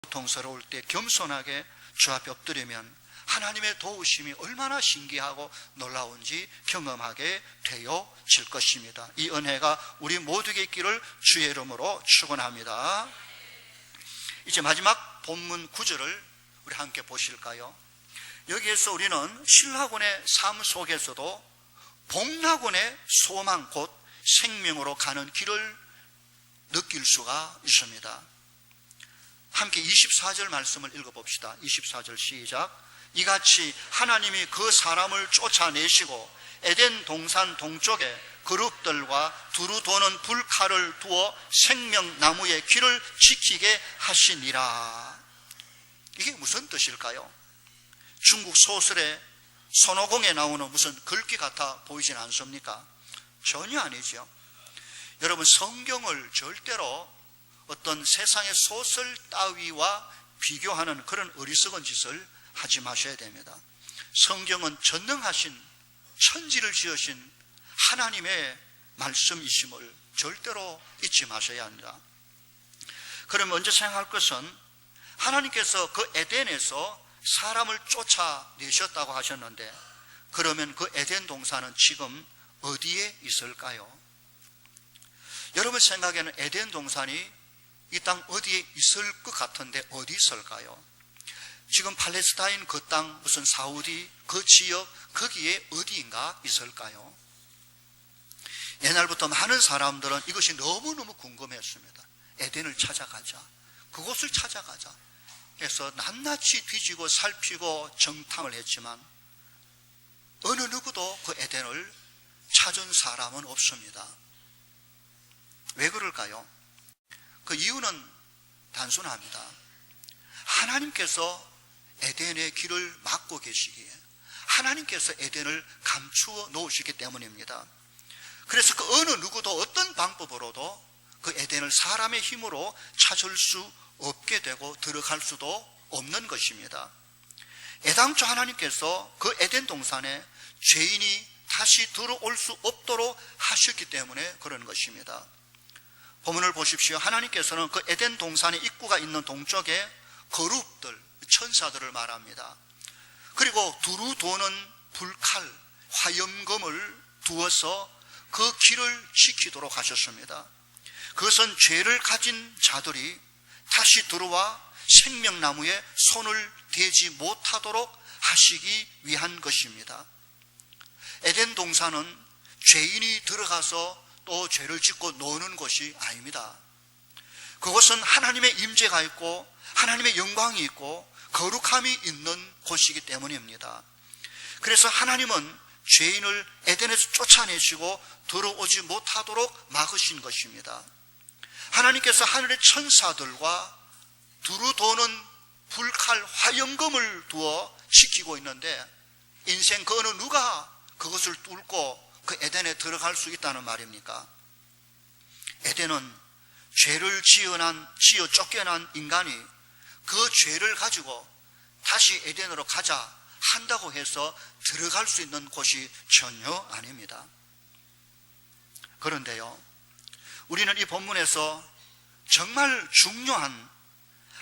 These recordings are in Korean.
고통스러울 때 겸손하게 주 앞에 엎드리면 하나님의 도우심이 얼마나 신기하고 놀라운지 경험하게 되어질 것입니다. 이 은혜가 우리 모두에게 있기를 주의 이름으로 축원합니다. 이제 마지막 본문 9절을 우리 함께 보실까요? 여기에서 우리는 신라군의 삶 속에서도 복락군의 소망 곧 생명으로 가는 길을 느낄 수가 있습니다. 함께 24절 말씀을 읽어봅시다. 24절 시작. 이같이 하나님이 그 사람을 쫓아내시고 에덴 동산 동쪽에 그룹들과 두루 도는 불칼을 두어 생명나무의 길을 지키게 하시니라. 이게 무슨 뜻일까요? 중국 소설의 손오공에 나오는 무슨 글귀 같아 보이진 않습니까? 전혀 아니죠. 여러분, 성경을 절대로 어떤 세상의 소설 따위와 비교하는 그런 어리석은 짓을 하지 마셔야 됩니다. 성경은 전능하신 천지를 지으신 하나님의 말씀이심을 절대로 잊지 마셔야 합니다. 그럼 먼저 생각할 것은 하나님께서 그 에덴에서 사람을 쫓아내셨다고 하셨는데, 그러면 그 에덴 동산은 지금 어디에 있을까요? 여러분 생각에는 에덴 동산이 이 땅 어디에 있을 것 같은데 어디 있을까요? 지금 팔레스타인 그 땅, 무슨 사우디 그 지역, 거기에 어디인가 있을까요? 옛날부터 많은 사람들은 이것이 너무너무 궁금했습니다. 에덴을 찾아가자, 그곳을 찾아가자. 그래서 낱낱이 뒤지고 살피고 정탐을 했지만 어느 누구도 그 에덴을 찾은 사람은 없습니다. 왜 그럴까요? 그 이유는 단순합니다. 하나님께서 에덴의 길을 막고 계시기에, 하나님께서 에덴을 감추어 놓으시기 때문입니다. 그래서 그 어느 누구도 어떤 방법으로도 그 에덴을 사람의 힘으로 찾을 수 없게 되고 들어갈 수도 없는 것입니다. 애당초 하나님께서 그 에덴 동산에 죄인이 다시 들어올 수 없도록 하셨기 때문에 그런 것입니다. 본문을 보십시오. 하나님께서는 그 에덴 동산의 입구가 있는 동쪽에 거룩들, 천사들을 말합니다. 그리고 두루 도는 불칼, 화염검을 두어서 그 길을 지키도록 하셨습니다. 그것은 죄를 가진 자들이 다시 들어와 생명나무에 손을 대지 못하도록 하시기 위한 것입니다. 에덴 동산은 죄인이 들어가서 또 죄를 짓고 노는 곳이 아닙니다. 그것은 하나님의 임재가 있고 하나님의 영광이 있고 거룩함이 있는 곳이기 때문입니다. 그래서 하나님은 죄인을 에덴에서 쫓아내시고 들어오지 못하도록 막으신 것입니다. 하나님께서 하늘의 천사들과 두루 도는 불칼 화염검을 두어 지키고 있는데, 인생 그 어느 누가 그것을 뚫고 그 에덴에 들어갈 수 있다는 말입니까? 에덴은 죄를 지어 쫓겨난 인간이 그 죄를 가지고 다시 에덴으로 가자 한다고 해서 들어갈 수 있는 곳이 전혀 아닙니다. 그런데요, 우리는 이 본문에서 정말 중요한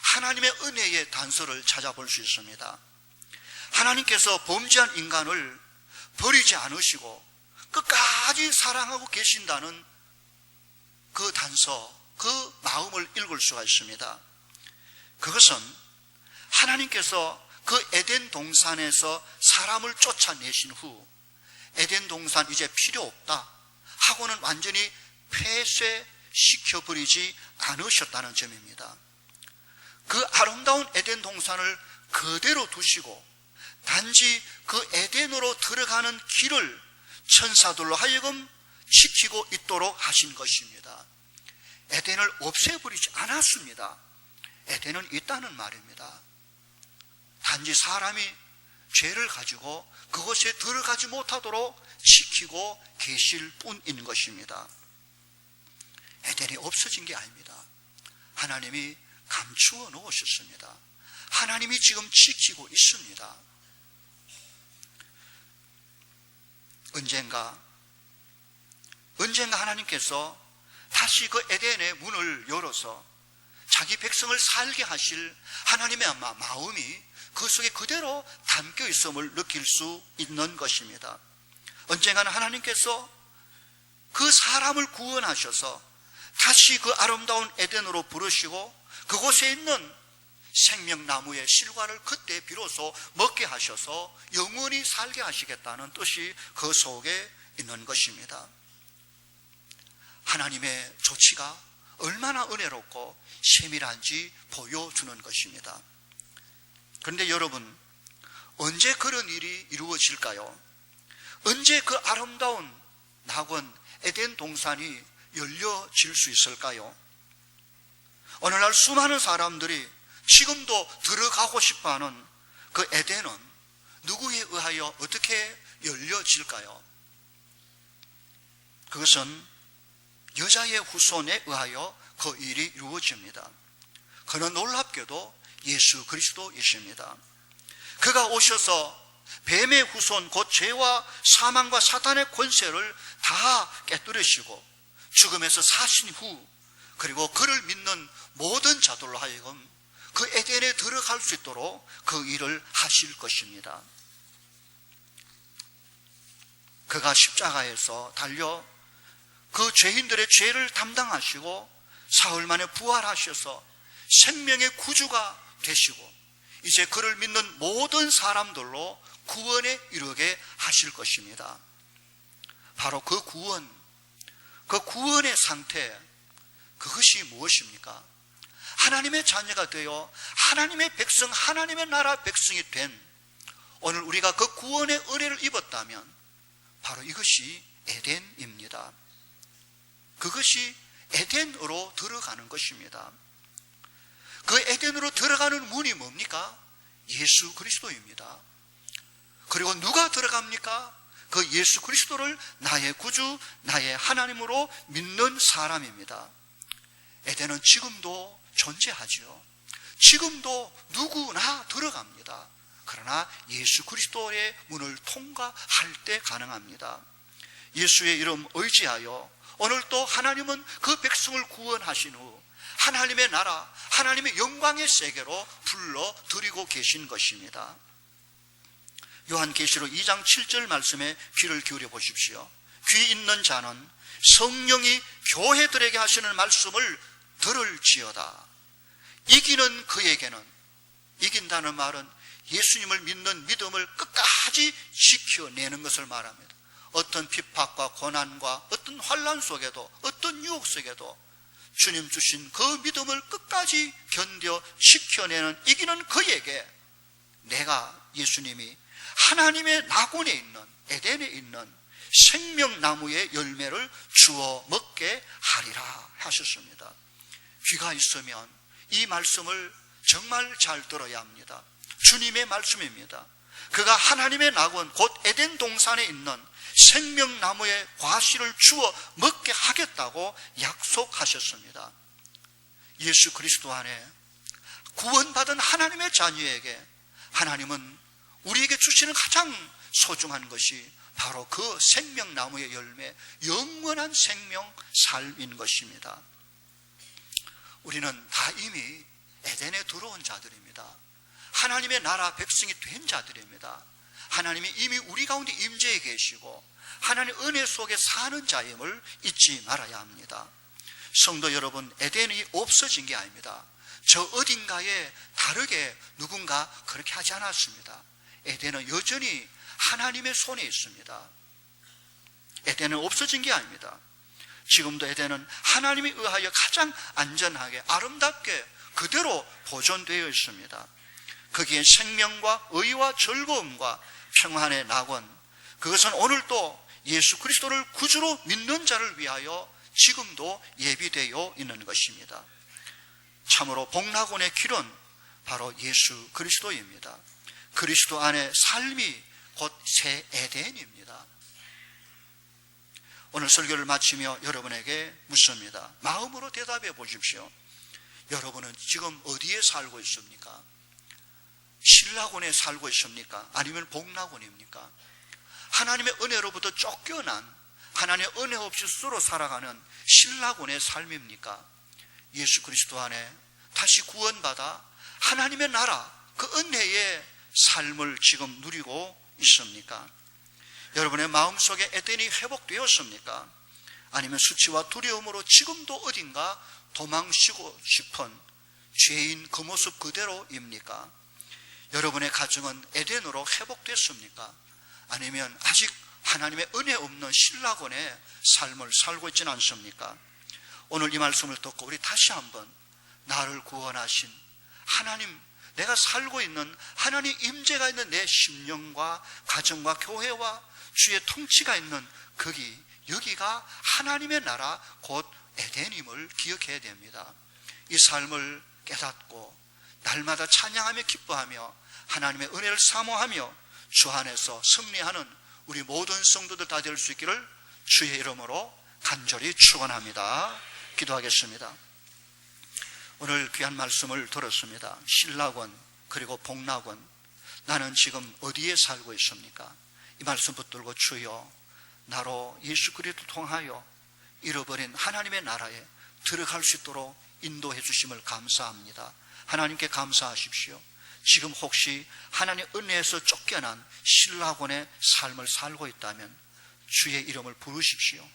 하나님의 은혜의 단서를 찾아볼 수 있습니다. 하나님께서 범죄한 인간을 버리지 않으시고 끝까지 사랑하고 계신다는 그 단서, 그 마음을 읽을 수가 있습니다. 그것은 하나님께서 그 에덴 동산에서 사람을 쫓아내신 후 에덴 동산 이제 필요 없다 하고는 완전히 폐쇄시켜버리지 않으셨다는 점입니다. 그 아름다운 에덴 동산을 그대로 두시고 단지 그 에덴으로 들어가는 길을 천사들로 하여금 지키고 있도록 하신 것입니다. 에덴을 없애버리지 않았습니다. 에덴은 있다는 말입니다. 단지 사람이 죄를 가지고 그것에 들어가지 못하도록 지키고 계실 뿐인 것입니다. 에덴이 없어진 게 아닙니다. 하나님이 감추어 놓으셨습니다. 하나님이 지금 지키고 있습니다. 언젠가 하나님께서 다시 그 에덴의 문을 열어서 자기 백성을 살게 하실 하나님의 마음이 그 속에 그대로 담겨 있음을 느낄 수 있는 것입니다. 언젠가는 하나님께서 그 사람을 구원하셔서 다시 그 아름다운 에덴으로 부르시고 그곳에 있는 생명나무의 실과를 그때 비로소 먹게 하셔서 영원히 살게 하시겠다는 뜻이 그 속에 있는 것입니다. 하나님의 조치가 얼마나 은혜롭고 세밀한지 보여주는 것입니다. 그런데 여러분, 언제 그런 일이 이루어질까요? 언제 그 아름다운 낙원 에덴 동산이 열려질 수 있을까요? 오늘날 수많은 사람들이 지금도 들어가고 싶어하는 그 에덴은 누구에 의하여 어떻게 열려질까요? 그것은 여자의 후손에 의하여 그 일이 이루어집니다. 그는 놀랍게도 예수 그리스도이십니다. 그가 오셔서 뱀의 후손 곧 죄와 사망과 사탄의 권세를 다 깨뜨리시고 죽음에서 사신 후 그리고 그를 믿는 모든 자들로 하여금 그 에덴에 들어갈 수 있도록 그 일을 하실 것입니다. 그가 십자가에서 달려 그 죄인들의 죄를 담당하시고 사흘 만에 부활하셔서 생명의 구주가 되시고 이제 그를 믿는 모든 사람들로 구원에 이르게 하실 것입니다. 바로 그 구원의 상태, 그것이 무엇입니까? 하나님의 자녀가 되어 하나님의 백성, 하나님의 나라 백성이 된 오늘 우리가 그 구원의 은혜를 입었다면 바로 이것이 에덴입니다. 그것이 에덴으로 들어가는 것입니다. 그 에덴으로 들어가는 문이 뭡니까? 예수 그리스도입니다. 그리고 누가 들어갑니까? 그 예수 그리스도를 나의 구주, 나의 하나님으로 믿는 사람입니다. 에덴은 지금도 존재하지요. 지금도 누구나 들어갑니다. 그러나 예수 그리스도의 문을 통과할 때 가능합니다. 예수의 이름 의지하여 오늘 또 하나님은 그 백성을 구원하신 후 하나님의 나라, 하나님의 영광의 세계로 불러들이고 계신 것입니다. 요한계시록 2장 7절 말씀에 귀를 기울여 보십시오. 귀 있는 자는 성령이 교회들에게 하시는 말씀을 들을지어다. 이기는 그에게는, 이긴다는 말은 예수님을 믿는 믿음을 끝까지 지켜내는 것을 말합니다. 어떤 핍박과 고난과 어떤 환난 속에도 어떤 유혹 속에도 주님 주신 그 믿음을 끝까지 견뎌 지켜내는 이기는 그에게 내가 예수님이 하나님의 낙원에 있는 에덴에 있는 생명나무의 열매를 주어 먹게 하리라 하셨습니다. 귀가 있으면 이 말씀을 정말 잘 들어야 합니다. 주님의 말씀입니다. 그가 하나님의 낙원 곧 에덴 동산에 있는 생명나무의 과실을 주어 먹게 하겠다고 약속하셨습니다. 예수 그리스도 안에 구원받은 하나님의 자녀에게 하나님은 우리에게 주시는 가장 소중한 것이 바로 그 생명나무의 열매, 영원한 생명 삶인 것입니다. 우리는 다 이미 에덴에 들어온 자들입니다. 하나님의 나라 백성이 된 자들입니다. 하나님이 이미 우리 가운데 임재해 계시고 하나님의 은혜 속에 사는 자임을 잊지 말아야 합니다. 성도 여러분, 에덴이 없어진 게 아닙니다. 저 어딘가에 다르게 누군가 그렇게 하지 않았습니다. 에덴은 여전히 하나님의 손에 있습니다. 에덴은 없어진 게 아닙니다. 지금도 에덴은 하나님에 의하여 가장 안전하게 아름답게 그대로 보존되어 있습니다. 거기에 생명과 의와 즐거움과 평안의 낙원, 그것은 오늘도 예수 그리스도를 구주로 믿는 자를 위하여 지금도 예비되어 있는 것입니다. 참으로 복락원의 길은 바로 예수 그리스도입니다. 그리스도 안에 삶이 곧 새 에덴입니다. 오늘 설교를 마치며 여러분에게 묻습니다. 마음으로 대답해 보십시오. 여러분은 지금 어디에 살고 있습니까? 신락원에 살고 있습니까? 아니면 복락원입니까? 하나님의 은혜로부터 쫓겨난, 하나님의 은혜 없이 스스로 살아가는 신락원의 삶입니까? 예수 그리스도 안에 다시 구원받아 하나님의 나라, 그 은혜의 삶을 지금 누리고 있습니까? 여러분의 마음속에 에덴이 회복되었습니까? 아니면 수치와 두려움으로 지금도 어딘가 도망치고 싶은 죄인 그 모습 그대로입니까? 여러분의 가정은 에덴으로 회복됐습니까? 아니면 아직 하나님의 은혜 없는 신라곤의 삶을 살고 있지는 않습니까? 오늘 이 말씀을 듣고 우리 다시 한번 나를 구원하신 하나님, 내가 살고 있는 하나님 임재가 있는 내 심령과 가정과 교회와 주의 통치가 있는 여기가 하나님의 나라 곧 에덴임을 기억해야 됩니다. 이 삶을 깨닫고 날마다 찬양하며 기뻐하며 하나님의 은혜를 사모하며 주 안에서 승리하는 우리 모든 성도들 다 될 수 있기를 주의 이름으로 간절히 축원합니다. 기도하겠습니다. 오늘 귀한 말씀을 들었습니다. 신라권 그리고 복락원, 나는 지금 어디에 살고 있습니까? 이 말씀 붙들고 주여, 나로 예수 그리스도를 통하여 잃어버린 하나님의 나라에 들어갈 수 있도록 인도해 주심을 감사합니다. 하나님께 감사하십시오. 지금 혹시 하나님의 은혜에서 쫓겨난 신라곤의 삶을 살고 있다면 주의 이름을 부르십시오.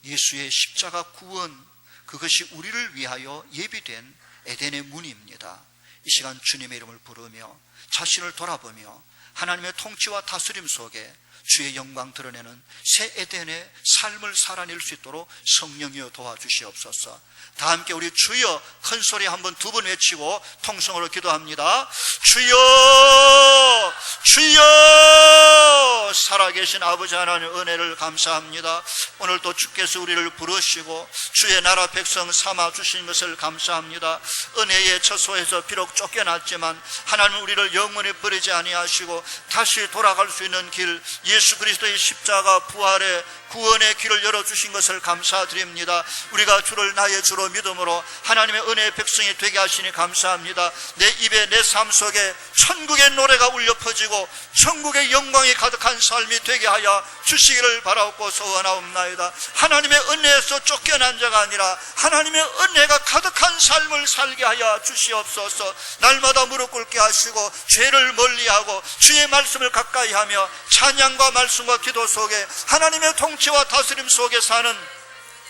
예수의 십자가 구원, 그것이 우리를 위하여 예비된 에덴의 문입니다. 이 시간 주님의 이름을 부르며 자신을 돌아보며 하나님의 통치와 다스림 속에 주의 영광 드러내는 새 에덴의 삶을 살아낼 수 있도록 성령이여 도와주시옵소서. 다 함께 우리 주여 큰 소리 한번 두 번 외치고 통성으로 기도합니다. 주여, 주여. 살아계신 아버지 하나님 은혜를 감사합니다. 오늘도 주께서 우리를 부르시고 주의 나라 백성 삼아 주신 것을 감사합니다. 은혜의 처소에서 비록 쫓겨났지만 하나님 우리를 영원히 버리지 아니하시고 다시 돌아갈 수 있는 길, 예수 그리스도의 십자가 부활의 구원의 길을 열어주신 것을 감사드립니다. 우리가 주를 나의 주로 믿음으로 하나님의 은혜의 백성이 되게 하시니 감사합니다. 내 입에 내 삶 속에 천국의 노래가 울려 퍼지고 천국의 영광이 가득한 삶이 되게 하여 주시기를 바라옵고 소원하옵나이다. 하나님의 은혜에서 쫓겨난 자가 아니라 하나님의 은혜가 가득한 삶을 살게 하여 주시옵소서. 날마다 무릎 꿇게 하시고 죄를 멀리하고 주의 말씀을 가까이 하며 찬양과 말씀과 기도 속에 하나님의 통치와 다스림 속에 사는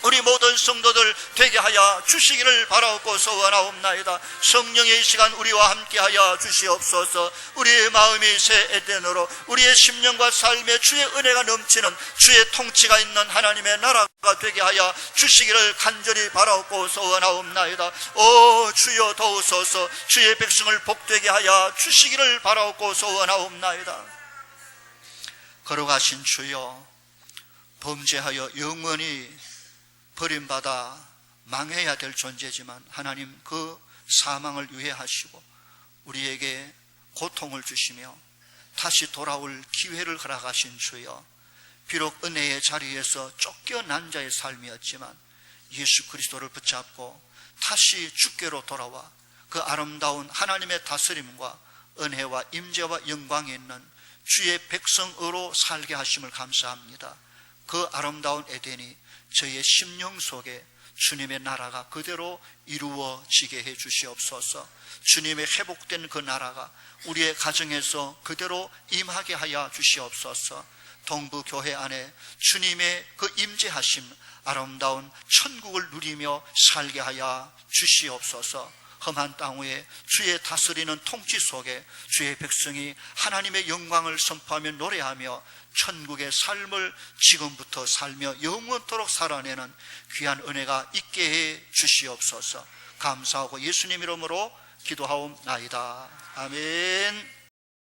우리 모든 성도들 되게 하여 주시기를 바라옵고 소원하옵나이다. 성령의 이 시간 우리와 함께하여 주시옵소서. 우리의 마음이 새 에덴으로 우리의 심령과 삶에 주의 은혜가 넘치는 주의 통치가 있는 하나님의 나라가 되게 하여 주시기를 간절히 바라옵고 소원하옵나이다. 오 주여 도우소서. 주의 백성을 복되게 하여 주시기를 바라옵고 소원하옵나이다. 걸어가신 주여, 범죄하여 영원히 버림받아 망해야 될 존재지만 하나님 그 사망을 유예하시고 우리에게 고통을 주시며 다시 돌아올 기회를 허락하신 주여, 비록 은혜의 자리에서 쫓겨난 자의 삶이었지만 예수 그리스도를 붙잡고 다시 주께로 돌아와 그 아름다운 하나님의 다스림과 은혜와 임재와 영광이 있는 주의 백성으로 살게 하심을 감사합니다. 그 아름다운 에덴이 저희의 심령 속에 주님의 나라가 그대로 이루어지게 해 주시옵소서. 주님의 회복된 그 나라가 우리의 가정에서 그대로 임하게 하여 주시옵소서. 동부교회 안에 주님의 그 임재하심, 아름다운 천국을 누리며 살게 하여 주시옵소서. 험한 땅 위에 주의 다스리는 통치 속에 주의 백성이 하나님의 영광을 선포하며 노래하며 천국의 삶을 지금부터 살며 영원토록 살아내는 귀한 은혜가 있게 해 주시옵소서. 감사하고 예수님 이름으로 기도하옵나이다. 아멘.